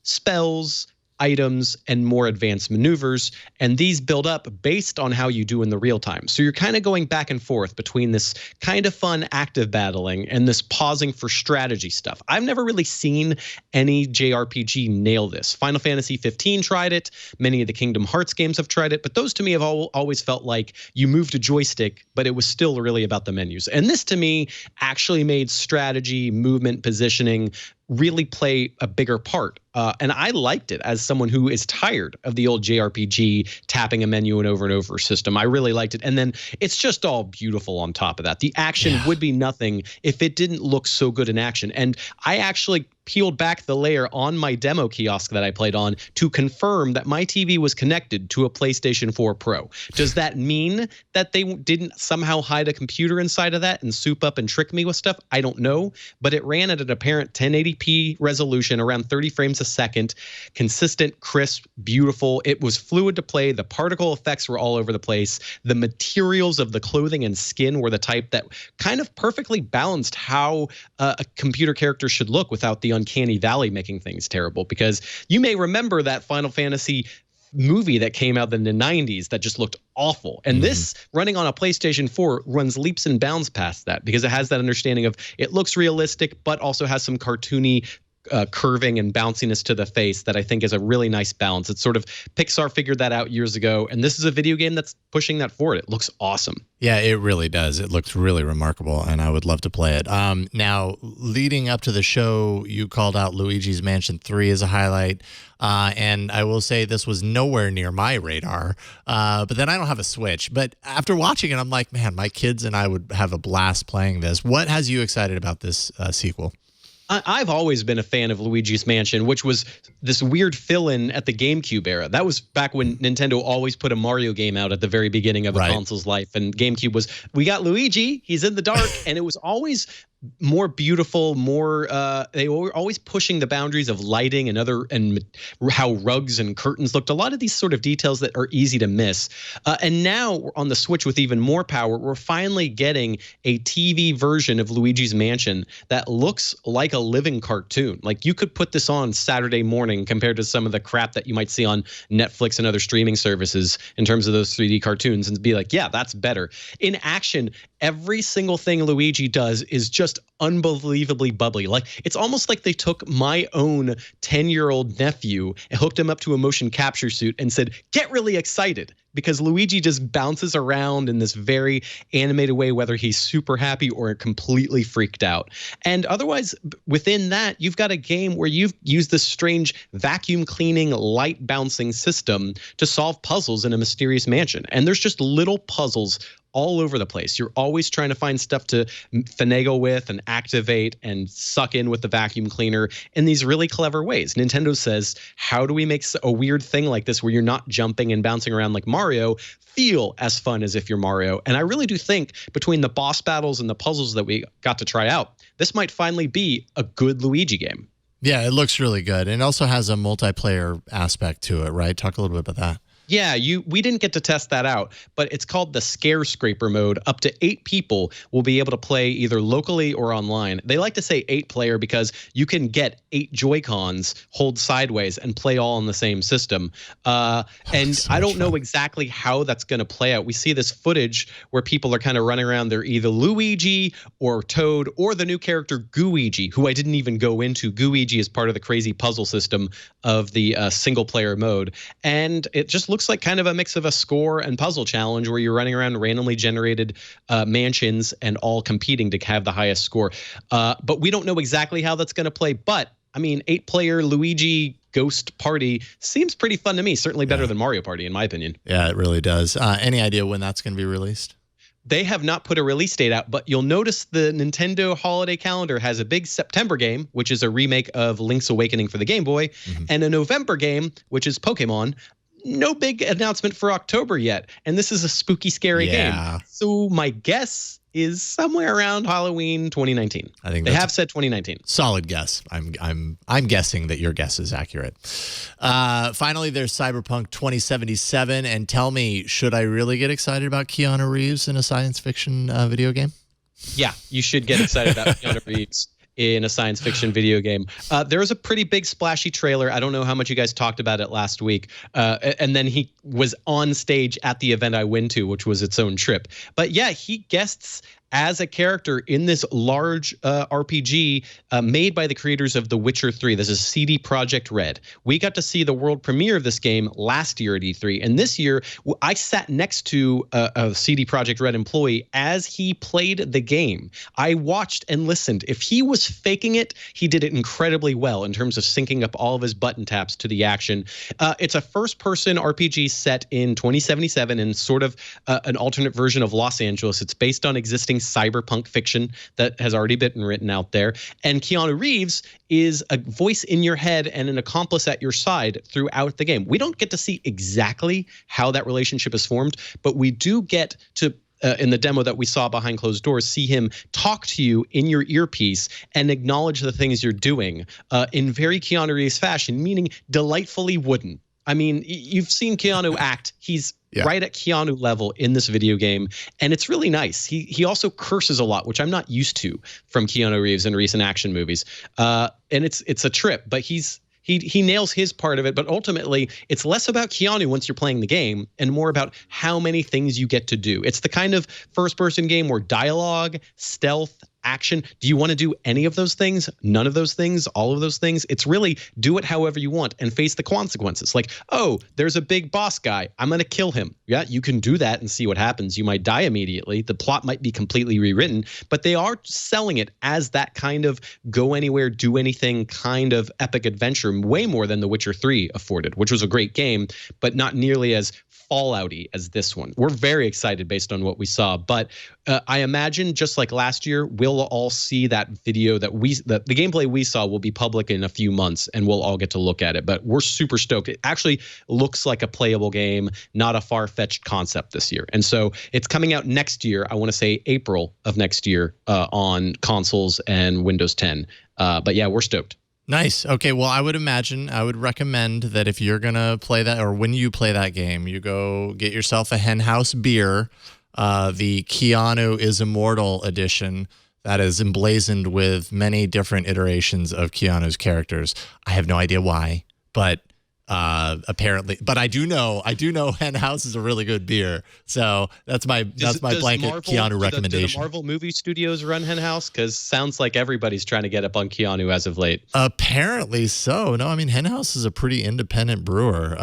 spells, items, and more advanced maneuvers, and these build up based on how you do in the real time. So you're kind of going back and forth between this kind of fun active battling and this pausing for strategy stuff. I've never really seen any JRPG nail this. Final Fantasy 15 tried it. Many of the Kingdom Hearts games have tried it, but those to me have always felt like you moved a joystick, but it was still really about the menus. And this to me actually made strategy, movement, positioning really play a bigger part. And I liked it as someone who is tired of the old JRPG tapping a menu and over system. I really liked it. And then it's just all beautiful on top of that. The action would be nothing if it didn't look so good in action. And I actually peeled back the layer on my demo kiosk that I played on to confirm that my TV was connected to a PlayStation 4 Pro. Does that mean that they didn't somehow hide a computer inside of that and soup up and trick me with stuff? I don't know, but it ran at an apparent 1080p resolution, around 30 frames a second, consistent, crisp, beautiful. It was fluid to play. The particle effects were all over the place. The materials of the clothing and skin were the type that kind of perfectly balanced how a computer character should look without the uncanny valley making things terrible. Because you may remember that Final Fantasy movie that came out in the 90s that just looked awful. And this running on a PlayStation 4 runs leaps and bounds past that because it has that understanding of it looks realistic, but also has some cartoony curving and bounciness to the face that I think is a really nice balance. It's sort of Pixar figured that out years ago, and this is a video game that's pushing that forward. It looks awesome. Yeah, it really does. It looks really remarkable, and I would love to play it. Now, leading up to the show, you called out Luigi's Mansion 3 as a highlight, and I will say this was nowhere near my radar, but then I don't have a Switch. But after watching it, I'm like, man, my kids and I would have a blast playing this. What has you excited about this sequel? I've always been a fan of Luigi's Mansion, which was this weird fill-in at the GameCube era. That was back when Nintendo always put a Mario game out at the very beginning of a console's life. And GameCube was, we got Luigi, he's in the dark. And it was always more beautiful, more they were always pushing the boundaries of lighting and how rugs and curtains looked. A lot of these sort of details that are easy to miss. And now we're on the Switch with even more power. We're finally getting a TV version of Luigi's Mansion that looks like a living cartoon. Like you could put this on Saturday morning compared to some of the crap that you might see on Netflix and other streaming services in terms of those 3D cartoons and be like, yeah, that's better. In action, every single thing Luigi does is just unbelievably bubbly. Like it's almost like they took my own 10-year-old nephew and hooked him up to a motion capture suit and said, get really excited, because Luigi just bounces around in this very animated way, whether he's super happy or completely freaked out. And otherwise, within that, you've got a game where you've used this strange vacuum cleaning, light bouncing system to solve puzzles in a mysterious mansion. And there's just little puzzles all over the place. You're always trying to find stuff to finagle with and activate and suck in with the vacuum cleaner in these really clever ways. Nintendo says, how do we make a weird thing like this where you're not jumping and bouncing around like Mario feel as fun as if you're Mario? And I really do think between the boss battles and the puzzles that we got to try out, this might finally be a good Luigi game. Yeah, it looks really good. And it also has a multiplayer aspect to it, right? Talk a little bit about that. Yeah, we didn't get to test that out, but it's called the Scare Scraper mode. Up to 8 people will be able to play either locally or online. They like to say 8-player because you can get 8 Joy-Cons, hold sideways, and play all on the same system. And so I don't know fun. exactly how that's going to play out. We see this footage where people are kind of running around. They're either Luigi or Toad or the new character Gooigi, who I didn't even go into. Gooigi is part of the crazy puzzle system of the single-player mode. And it just looks like kind of a mix of a score and puzzle challenge where you're running around randomly generated mansions and all competing to have the highest score. But we don't know exactly how that's going to play. But I mean, 8-player Luigi Ghost Party seems pretty fun to me. Certainly better than Mario Party, in my opinion. Yeah, it really does. Any idea when that's going to be released? They have not put a release date out, but you'll notice the Nintendo holiday calendar has a big September game, which is a remake of Link's Awakening for the Game Boy, and a November game, which is Pokemon. No big announcement for October yet, and this is a spooky, scary game. So my guess is somewhere around Halloween 2019. I think they have said 2019. Solid guess. I'm guessing that your guess is accurate. Finally, there's Cyberpunk 2077, and tell me, should I really get excited about Keanu Reeves in a science fiction video game? Yeah, you should get excited about Keanu Reeves in a science fiction video game. There was a pretty big splashy trailer. I don't know how much you guys talked about it last week. And then he was on stage at the event I went to, which was its own trip. But yeah, he guests as a character in this large RPG made by the creators of The Witcher 3. This is CD Projekt Red. We got to see the world premiere of this game last year at E3. And this year, I sat next to a CD Projekt Red employee as he played the game. I watched and listened. If he was faking it, he did it incredibly well in terms of syncing up all of his button taps to the action. It's a first-person RPG set in 2077 in sort of an alternate version of Los Angeles. It's based on existing cyberpunk fiction that has already been written out there. And Keanu Reeves is a voice in your head and an accomplice at your side throughout the game. We don't get to see exactly how that relationship is formed, but we do get to in the demo that we saw behind closed doors, see him talk to you in your earpiece and acknowledge the things you're doing in very Keanu Reeves fashion, meaning delightfully wooden. I mean, you've seen Keanu act. He's right at Keanu level in this video game, and it's really nice. He also curses a lot, which I'm not used to from Keanu Reeves in recent action movies. And it's a trip, but he nails his part of it. But ultimately, it's less about Keanu once you're playing the game and more about how many things you get to do. It's the kind of first-person game where dialogue, stealth, action. Do you want to do any of those things? None of those things? All of those things? It's really do it however you want and face the consequences. Like, oh, there's a big boss guy. I'm going to kill him. Yeah, you can do that and see what happens. You might die immediately. The plot might be completely rewritten, but they are selling it as that kind of go anywhere, do anything kind of epic adventure, way more than The Witcher 3 afforded, which was a great game, but not nearly as Fallout-y as this one. We're very excited based on what we saw, but I imagine just like last year, we'll all see that video that the gameplay we saw will be public in a few months, and we'll all get to look at it. But we're super stoked. It actually looks like a playable game, not a far-fetched concept this year. And so it's coming out next year. I want to say April of next year on consoles and Windows 10. But yeah, we're stoked. Nice. Okay, well, I would recommend that if you're going to play that, or when you play that game, you go get yourself a Hen House beer, the Keanu is Immortal edition that is emblazoned with many different iterations of Keanu's characters. I have no idea why, but apparently, but I do know Hen House is a really good beer. So that's my blanket Keanu recommendation. Do the Marvel movie studios run Hen House? Because sounds like everybody's trying to get up on Keanu as of late. Apparently so. No, I mean Hen House is a pretty independent brewer.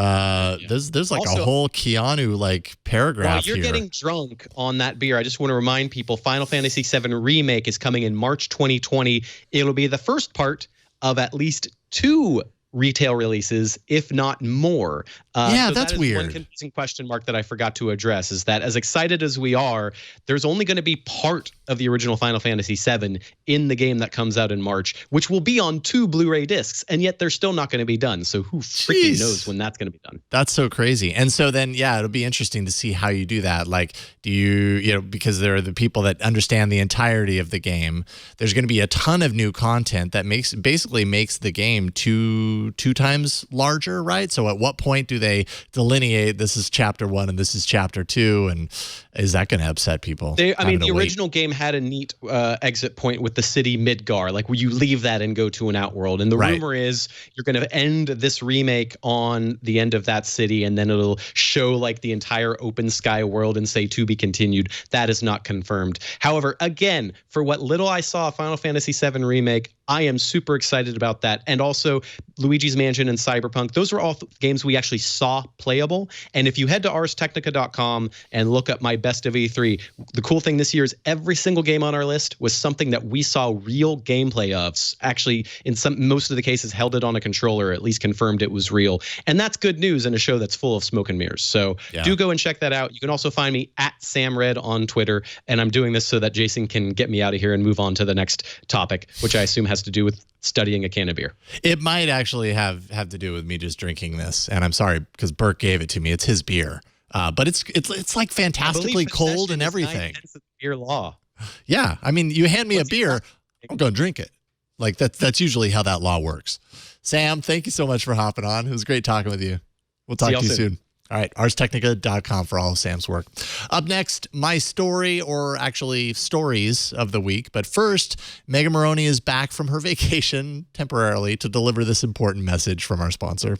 There's like also a whole Keanu like paragraph while you're here. Getting drunk on that beer, I just want to remind people Final Fantasy VII Remake is coming in March 2020. It'll be the first part of at least 2 retail releases, if not more. So that's weird. One confusing question mark that I forgot to address is that as excited as we are, there's only going to be part of the original Final Fantasy VII in the game that comes out in March, which will be on 2 Blu-ray discs, and yet they're still not going to be done. So who freaking knows when that's going to be done? That's so crazy. And so then, yeah, it'll be interesting to see how you do that. Like, do you because there are the people that understand the entirety of the game. There's going to be a ton of new content that basically makes the game 2 two times larger, right? So at what point do they delineate this is chapter 1 and this is chapter 2? And is that going to upset people? The original game had a neat exit point with the city Midgar, like where you leave that and go to an outworld. And the rumor is you're going to end this remake on the end of that city, and then it'll show like the entire open sky world and say to be continued. That is not confirmed. However, again, for what little I saw of Final Fantasy VII Remake, I am super excited about that. And also Luigi's Mansion and Cyberpunk, those were all games we actually saw playable. And if you head to arstechnica.com and look up my best of E3, the cool thing this year is every single game on our list was something that we saw real gameplay of. Actually, in most of the cases, held it on a controller, at least confirmed it was real. And that's good news in a show that's full of smoke and mirrors. So do go and check that out. You can also find me at SamRed on Twitter. And I'm doing this so that Jason can get me out of here and move on to the next topic, which I assume has to do with studying a can of beer. It might actually have to do with me just drinking this. And I'm sorry, because Burke gave it to me. It's his beer. But it's like fantastically cold and everything. Beer law. Yeah. I mean, you hand me a beer, I'm going to drink it. Like that's usually how that law works. Sam, thank you so much for hopping on. It was great talking with you. We'll talk to you soon. All right, arstechnica.com for all of Sam's work. Up next, my story, or actually stories of the week. But first, Megan Maroney is back from her vacation temporarily to deliver this important message from our sponsor.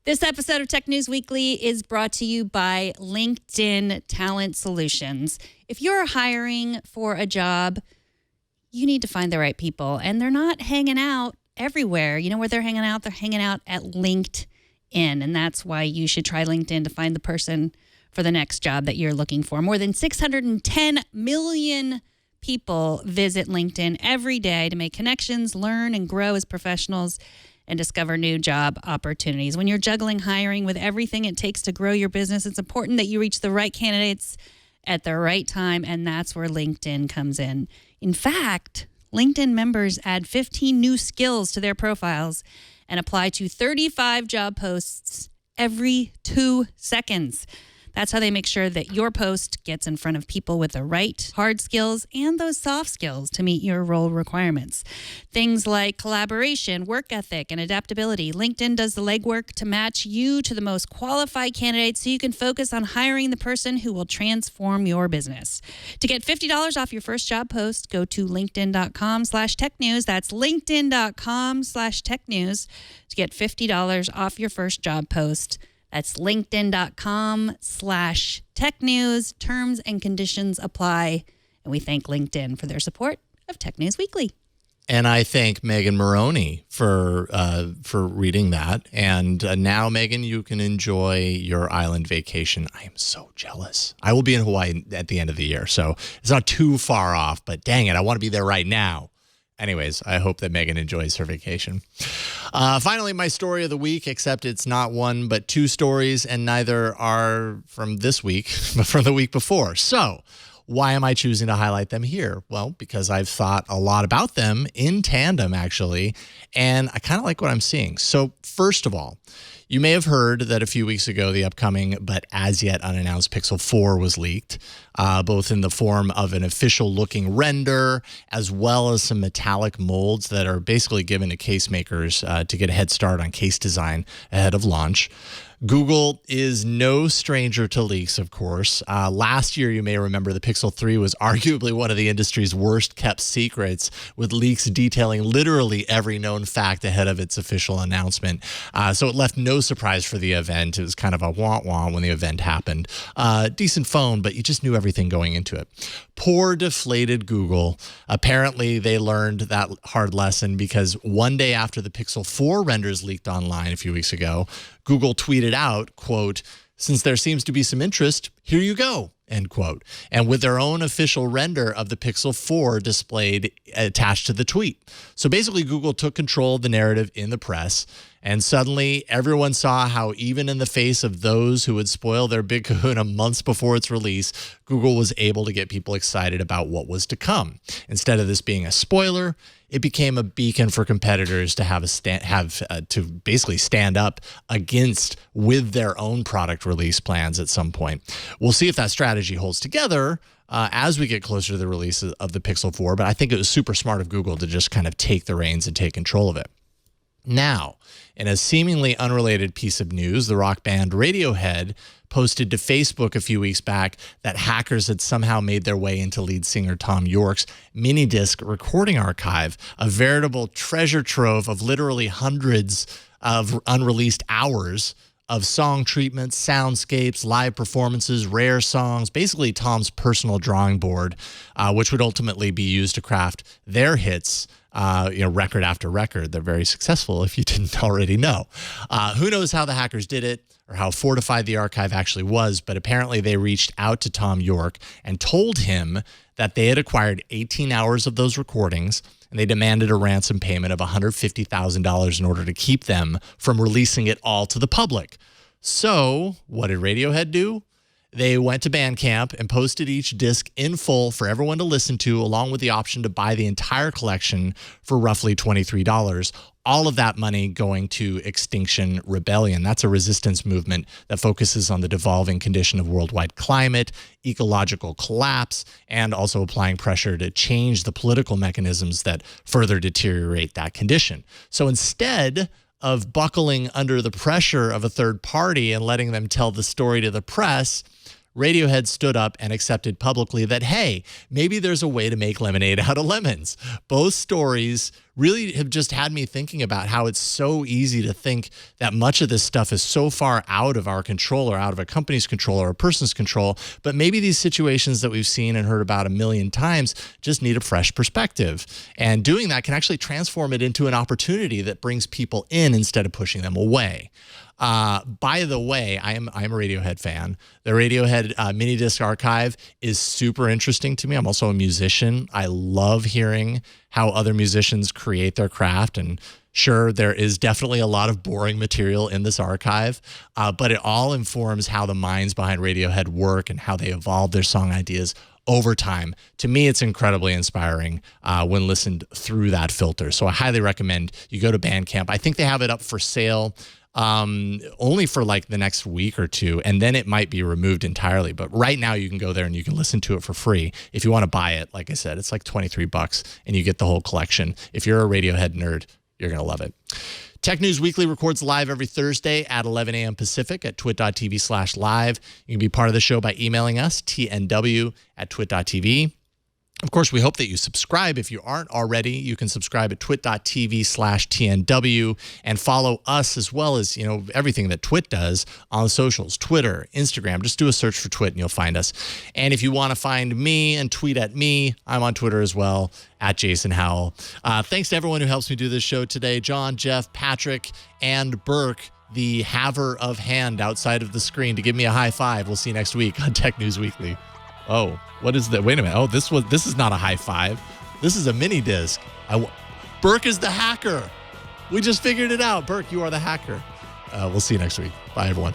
This episode of Tech News Weekly is brought to you by LinkedIn Talent Solutions. If you're hiring for a job, you need to find the right people. And they're not hanging out everywhere. You know where they're hanging out? They're hanging out at LinkedIn. And that's why you should try LinkedIn to find the person for the next job that you're looking for. More than 610 million people visit LinkedIn every day to make connections, learn and grow as professionals, and discover new job opportunities. When you're juggling hiring with everything it takes to grow your business, it's important that you reach the right candidates at the right time, and that's where LinkedIn comes in. In fact, LinkedIn members add 15 new skills to their profiles and apply to 35 job posts every 2 seconds. That's how they make sure that your post gets in front of people with the right hard skills and those soft skills to meet your role requirements. Things like collaboration, work ethic, and adaptability. LinkedIn does the legwork to match you to the most qualified candidates so you can focus on hiring the person who will transform your business. To get $50 off your first job post, go to linkedin.com/technews. That's linkedin.com/technews to get $50 off your first job post. That's linkedin.com/tech news. Terms and conditions apply. And we thank LinkedIn for their support of Tech News Weekly. And I thank Megan Maroney for reading that. And now, Megan, you can enjoy your island vacation. I am so jealous. I will be in Hawaii at the end of the year, so it's not too far off. But dang it, I want to be there right now. Anyways, I hope that Megan enjoys her vacation. Finally, my story of the week, except it's not one but two stories, and neither are from this week, but from the week before. So why am I choosing to highlight them here? Well, because I've thought a lot about them in tandem, actually, and I kind of like what I'm seeing. So first of all, you may have heard that a few weeks ago, the upcoming but as yet unannounced Pixel 4 was leaked, both in the form of an official-looking render as well as some metallic molds that are basically given to case makers to get a head start on case design ahead of launch. Google is no stranger to leaks, of course. Last year, you may remember the Pixel 3 was arguably one of the industry's worst kept secrets, with leaks detailing literally every known fact ahead of its official announcement. So it left no surprise for the event. It was kind of a wah-wah when the event happened. Decent phone, but you just knew everything going into it. Poor deflated Google. Apparently, they learned that hard lesson because one day after the Pixel 4 renders leaked online a few weeks ago, Google tweeted out, quote, "Since there seems to be some interest, here you go," end quote. And with their own official render of the Pixel 4 displayed attached to the tweet. So basically, Google took control of the narrative in the press, and suddenly everyone saw how even in the face of those who would spoil their big kahuna months before its release, Google was able to get people excited about what was to come. Instead of this being a spoiler, it became a beacon for competitors to have to basically stand up against with their own product release plans at some point. We'll see if that strategy holds together as we get closer to the release of the Pixel 4, but I think it was super smart of Google to just kind of take the reins and take control of it. Now, in a seemingly unrelated piece of news, the rock band Radiohead posted to Facebook a few weeks back that hackers had somehow made their way into lead singer Tom York's mini-disc recording archive, a veritable treasure trove of literally hundreds of unreleased hours of song treatments, soundscapes, live performances, rare songs, basically Tom's personal drawing board, which would ultimately be used to craft their hits, record after record. They're very successful if you didn't already know. Who knows how the hackers did it or how fortified the archive actually was, but apparently they reached out to Tom York and told him that they had acquired 18 hours of those recordings, and they demanded a ransom payment of $150,000 in order to keep them from releasing it all to the public. So what did Radiohead do? They went to Bandcamp and posted each disc in full for everyone to listen to, along with the option to buy the entire collection for roughly $23. All of that money going to Extinction Rebellion. That's a resistance movement that focuses on the devolving condition of worldwide climate, ecological collapse, and also applying pressure to change the political mechanisms that further deteriorate that condition. So instead of buckling under the pressure of a third party and letting them tell the story to the press, Radiohead stood up and accepted publicly that, hey, maybe there's a way to make lemonade out of lemons. Both stories really have just had me thinking about how it's so easy to think that much of this stuff is so far out of our control or out of a company's control or a person's control. But maybe these situations that we've seen and heard about a million times just need a fresh perspective. And doing that can actually transform it into an opportunity that brings people in instead of pushing them away. By the way, I'm a Radiohead fan. The Radiohead mini disc archive is super interesting to me. I'm also a musician. I love hearing how other musicians create their craft. And sure, there is definitely a lot of boring material in this archive, but it all informs how the minds behind Radiohead work and how they evolve their song ideas over time. To me, it's incredibly inspiring when listened through that filter. So I highly recommend you go to Bandcamp. I think they have it up for sale only for like the next week or two, and then it might be removed entirely. But right now you can go there and you can listen to it for free. If you want to buy it, like I said, it's like $23 and you get the whole collection. If you're a Radiohead nerd, you're going to love it. Tech News Weekly records live every Thursday at 11 a.m. Pacific at twit.tv/live. You can be part of the show by emailing us, tnw@twit.tv. Of course, we hope that you subscribe. If you aren't already, you can subscribe at twit.tv/TNW and follow us as well as, everything that Twit does on the socials, Twitter, Instagram. Just do a search for Twit and you'll find us. And if you want to find me and tweet at me, I'm on Twitter as well, at Jason Howell. Thanks to everyone who helps me do this show today. John, Jeff, Patrick, and Burke, the haver of hand outside of the screen to give me a high five. We'll see you next week on Tech News Weekly. Oh, what is that? Wait a minute. Oh, this is not a high five. This is a mini disc. Burke is the hacker. We just figured it out. Burke, you are the hacker. We'll see you next week. Bye, everyone.